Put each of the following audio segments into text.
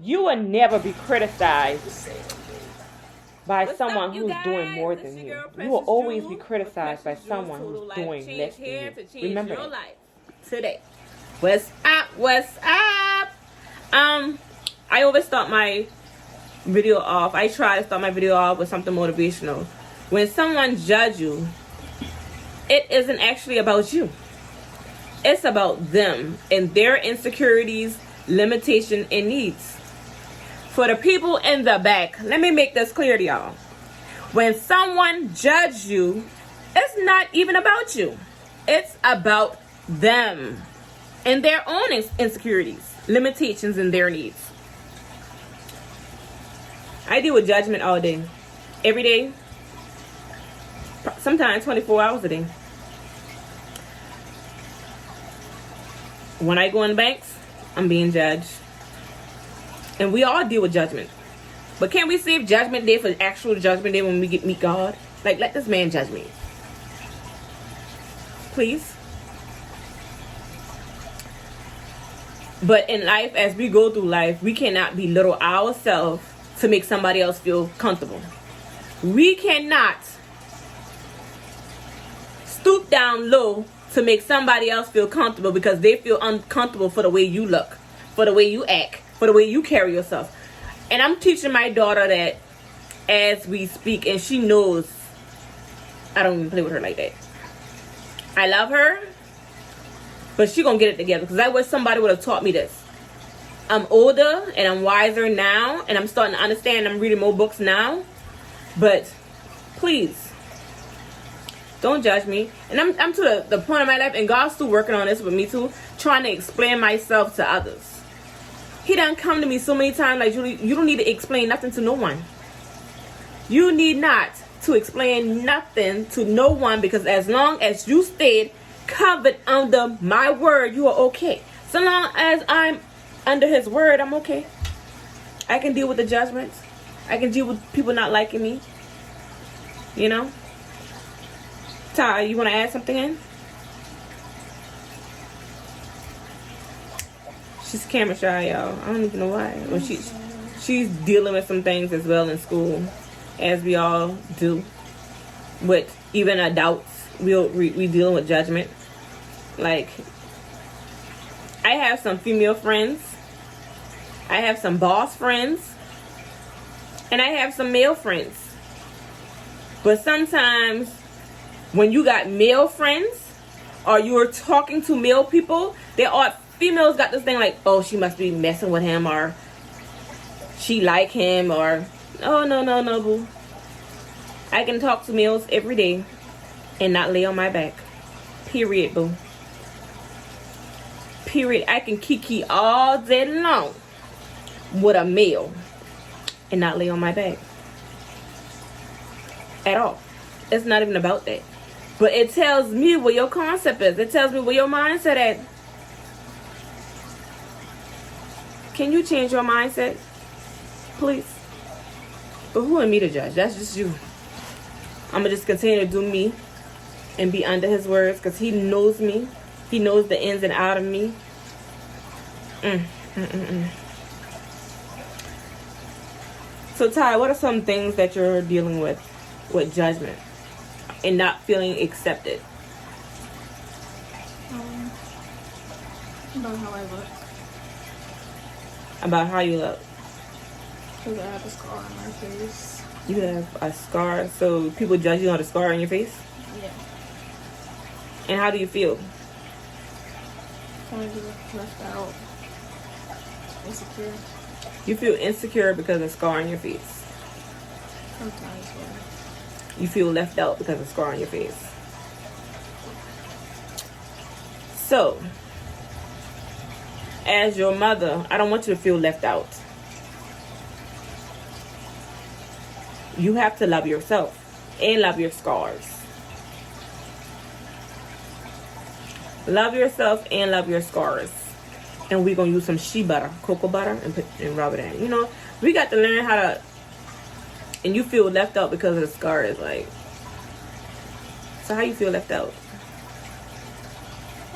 You will never be criticized by What's someone up, you who's doing guys? more It's than your you. girl, You will Precious always be Jewel, with criticized by Precious Jewel someone who's Total Life doing less Change, than here you. to change Remember your that. life today. What's up? What's up? I always start my video off. I try to start my video off with something motivational. When someone judge you, it isn't actually about you. It's about them and their insecurities, limitation, and needs. For the people in the back, let me make this clear to y'all. When someone judges you, it's not even about you. It's about them and their own insecurities, limitations, and their needs. I deal with judgment all day, every day, sometimes 24 hours a day. When I go in banks, I'm being judged. And we all deal with judgment. But can't we save judgment day for actual judgment day when we meet God? Like, let this man judge me. Please. But in life, as we go through life, we cannot belittle ourselves to make somebody else feel comfortable. We cannot stoop down low to make somebody else feel comfortable because they feel uncomfortable for the way you look, for the way you act, for the way you carry yourself. And I'm teaching my daughter that as we speak, and she knows I don't even play with her like that. I love her, but she gonna get it together because I wish somebody would have taught me this. I'm older and I'm wiser now, and I'm starting to understand. I'm reading more books now, but please don't judge me. And I'm to the point of my life, and God's still working on this with me too, trying to explain myself to others. He done come to me so many times like, Julie, you don't need to explain nothing to no one. You need not to explain nothing to no one, because as long as you stayed covered under my word, you are okay. So long as I'm under his word, I'm okay. I can deal with the judgments. I can deal with people not liking me. You know? Ty, you want to add something in? She's camera shy, y'all. I don't even know why. Well, she's dealing with some things as well in school, as we all do. With even adults, we dealing with judgment. Like, I have some female friends, I have some boss friends, and I have some male friends. But sometimes when you got male friends or you're talking to male people, there are females got this thing like, oh, she must be messing with him, or she like him, or oh, no, boo. I can talk to males every day and not lay on my back. Period, boo. Period. I can kiki all day long with a male and not lay on my back at all. It's not even about that. But it tells me what your concept is. It tells me where your mindset at. Can you change your mindset? Please. But who am me to judge? That's just you. I'm going to just continue to do me and be under his words, because he knows me. He knows the ins and out of me. So, Ty, what are some things that you're dealing with judgment and not feeling accepted? About how I look. About how you look. Because I have a scar on my face. You have a scar, so people judge you on the scar on your face? Yeah. And how do you feel? Kind of left out. Insecure. You feel insecure because of the scar on your face. Sometimes, yeah. You feel left out because of the scar on your face. So, as your mother, I don't want you to feel left out. You have to love yourself and love your scars. Love yourself and love your scars. And we're going to use some shea butter, cocoa butter, and rub it in. You know, we got to learn how to... And you feel left out because of the scars. Like, so how you feel left out?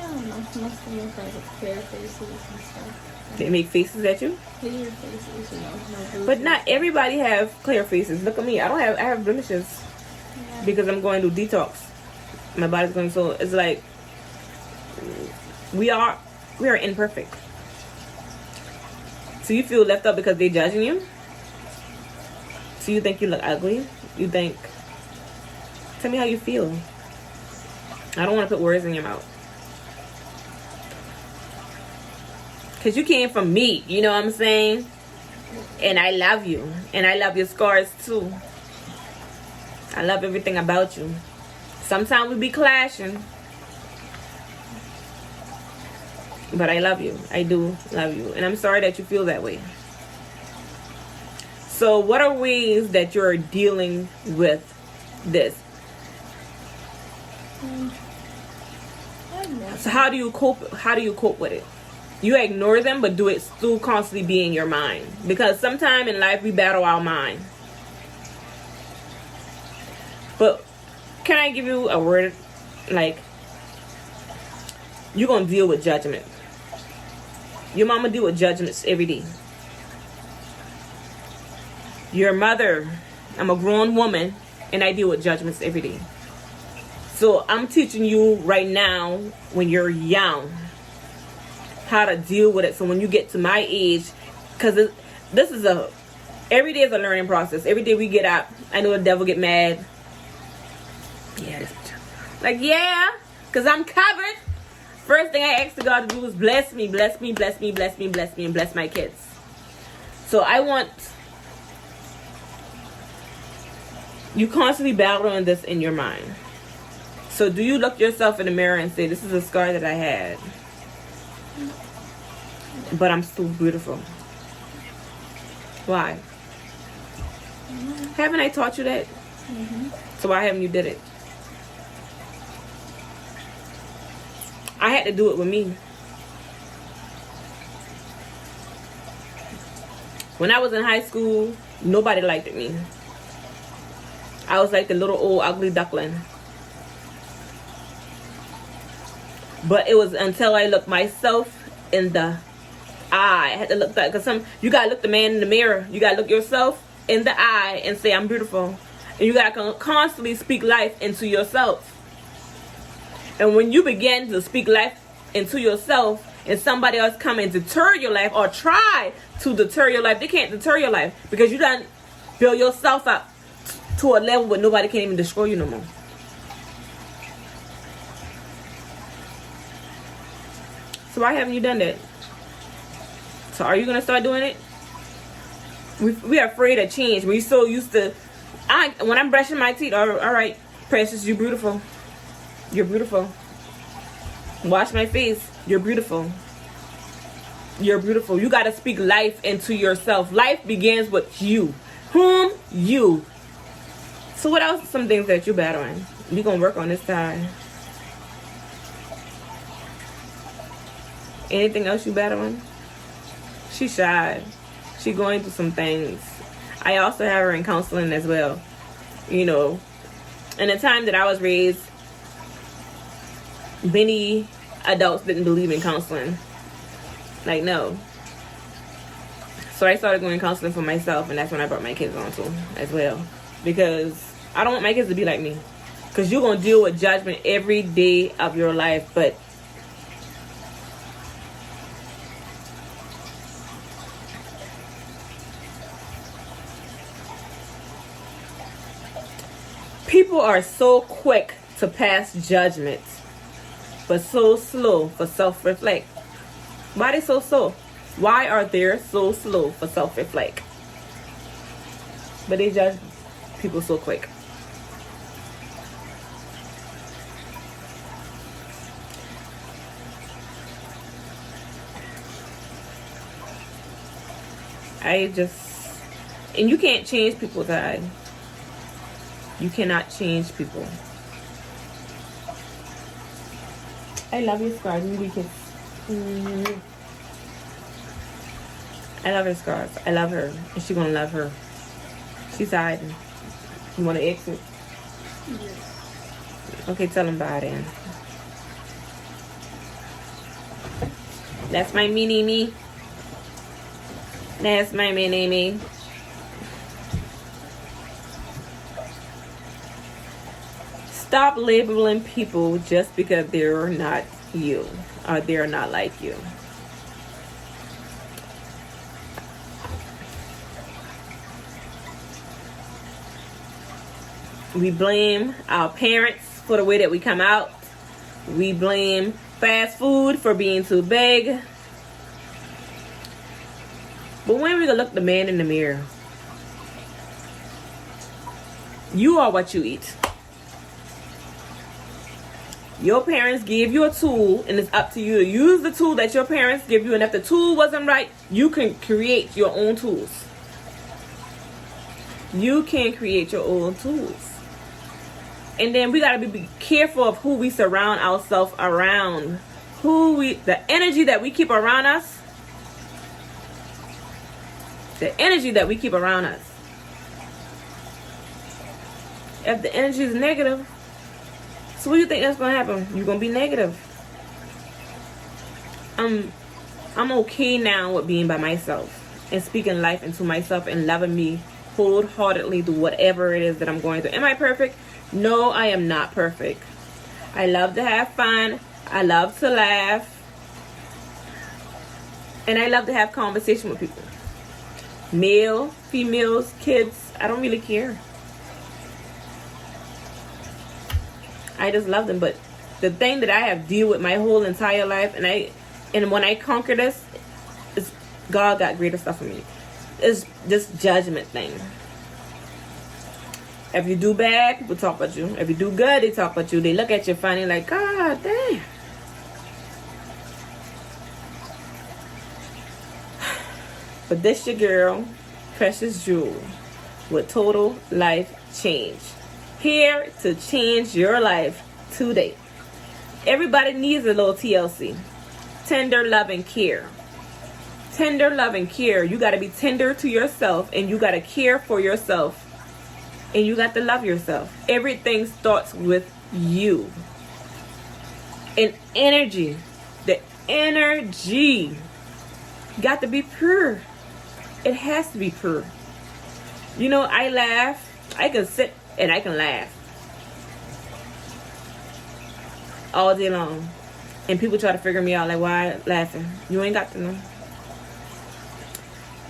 I don't know. Most of my friends with fair faces and stuff. They make faces at you. Clear faces, you know. No But not everybody have clear faces. Look at me. I have blemishes because I'm going to detox. My body's going, so it's like we are imperfect. So you feel left out because they're judging you? So you think you look ugly? You think... Tell me how you feel. I don't want to put words in your mouth. Because you came from me, you know what I'm saying? And I love you. And I love your scars too. I love everything about you. Sometimes we be clashing. But I love you. I do love you. And I'm sorry that you feel that way. So what are ways that you're dealing with this? So how do you cope? How do you cope with it? You ignore them, but do it still constantly be in your mind. Because sometime in life we battle our mind. But can I give you a word? Like, you're going to deal with judgment. Your mama deal with judgments every day. Your mother, I'm a grown woman, and I deal with judgments every day. So I'm teaching you right now, when you're young, how to deal with it. So when you get to my age, because this is every day is a learning process. Every day we get up, I know the devil get mad. Yeah, like, yeah, because I'm covered. First thing I asked God to do was bless me, bless me, bless me, bless me, bless me, and bless my kids. So I want you constantly battling this in your mind. So do you look yourself in the mirror and say, this is a scar that I had, but I'm still beautiful? Why? Haven't I taught you that? So why haven't you did it? I had to do it with me. When I was in high school, nobody liked me. I was like the little old ugly duckling. But it was until I looked myself in the eye. I had to look that, because you gotta look the man in the mirror. You gotta look yourself in the eye and say, I'm beautiful. And you gotta constantly speak life into yourself. And when you begin to speak life into yourself, and somebody else come and deter your life or try to deter your life, they can't deter your life, because you done build yourself up to a level where nobody can even destroy you no more. So why haven't you done that? So are you going to start doing it? We are afraid of change. We're so used to... when I'm brushing my teeth, all right, precious, you're beautiful. You're beautiful. Wash my face. You're beautiful. You're beautiful. You got to speak life into yourself. Life begins with you. Whom? You. So what else are some things that you're battling? We're going to work on this time. Anything else you battling? She's shy. She's going through some things. I also have her in counseling as well. You know, in the time that I was raised, many adults didn't believe in counseling. Like, no. So I started going counseling for myself, and that's when I brought my kids on to as well. Because I don't want my kids to be like me. Because you're going to deal with judgment every day of your life. But people are so quick to pass judgment, but so slow for self-reflect. Why are they so slow? Why are they so slow for self-reflect? But they judge people so quick. And you can't change people's eyes. You cannot change people. I love your scars. You kiss. I love her scars. I love her. And she's gonna love her. She's hiding. You wanna exit? Yes. Okay, tell them bye then. That's my mini me. That's my man, Amy. Stop labeling people just because they're not you or they're not like you. We blame our parents for the way that we come out. We blame fast food for being too big. But when we gonna look the man in the mirror? You are what you eat. Your parents gave you a tool, and it's up to you to use the tool that your parents give you. And if the tool wasn't right, you can create your own tools. You can create your own tools. And then we gotta be careful of who we surround ourselves around. The energy that we keep around us. The energy that we keep around us. If the energy is negative, so what do you think that's gonna happen? You're gonna be negative. I'm okay now with being by myself and speaking life into myself and loving me wholeheartedly through whatever it is that I'm going through. Am I perfect? No, I am not perfect. I love to have fun. I love to laugh. And I love to have conversation with people. Male, females, kids, I don't really care. I just love them. But the thing that I have dealt with my whole entire life, and when I conquer this, is God got greater stuff for me. It's this judgment thing. If you do bad, people talk about you. If you do good, they talk about you. They look at you funny like, God damn. But this your girl, Precious Jewel, with total life change. Here to change your life today. Everybody needs a little TLC. Tender love and care. Tender love and care. You got to be tender to yourself, and you got to care for yourself. And you got to love yourself. Everything starts with you. And energy. The energy got to be pure. It has to be pure. You know, I laugh. I can sit and I can laugh. All day long. And people try to figure me out like, why laughing? You ain't got to know.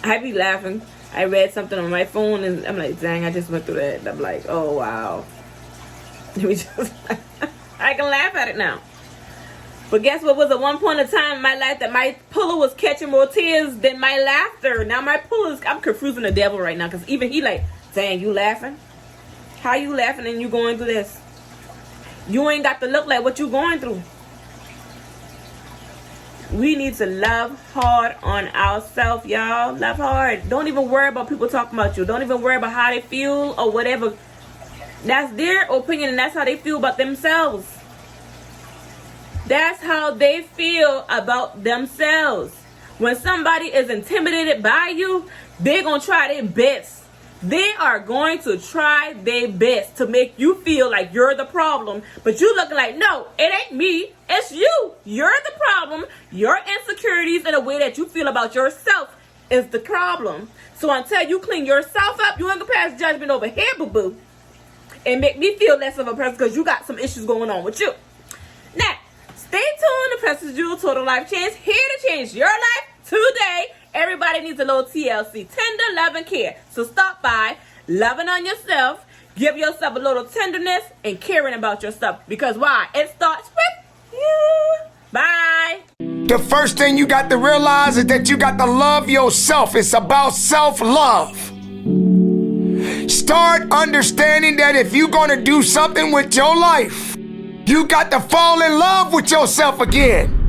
I be laughing. I read something on my phone and I'm like, dang, I just went through that. And I'm like, oh, wow. I can laugh at it now. But guess what was at one point in time in my life that my pillow was catching more tears than my laughter. Now my pillow I'm confusing the devil right now. Because even he like, dang, you laughing? How you laughing and you going through this? You ain't got to look like what you going through. We need to love hard on ourselves, y'all. Love hard. Don't even worry about people talking about you. Don't even worry about how they feel or whatever. That's their opinion and that's how they feel about themselves. That's how they feel about themselves. When somebody is intimidated by you, they're going to try their best. They are going to try their best to make you feel like you're the problem. But you looking like, no, it ain't me. It's you. You're the problem. Your insecurities and the way that you feel about yourself is the problem. So until you clean yourself up, you ain't going to pass judgment over here, boo-boo. And make me feel less of a person because you got some issues going on with you. Now, stay tuned to Precious Jewel Total Life Change. Here to change your life today. Everybody needs a little TLC. Tender love and care. So stop by, loving on yourself. Give yourself a little tenderness and caring about yourself. Because why? It starts with you. Bye. The first thing you got to realize is that you got to love yourself. It's about self-love. Start understanding that if you're going to do something with your life, you got to fall in love with yourself again.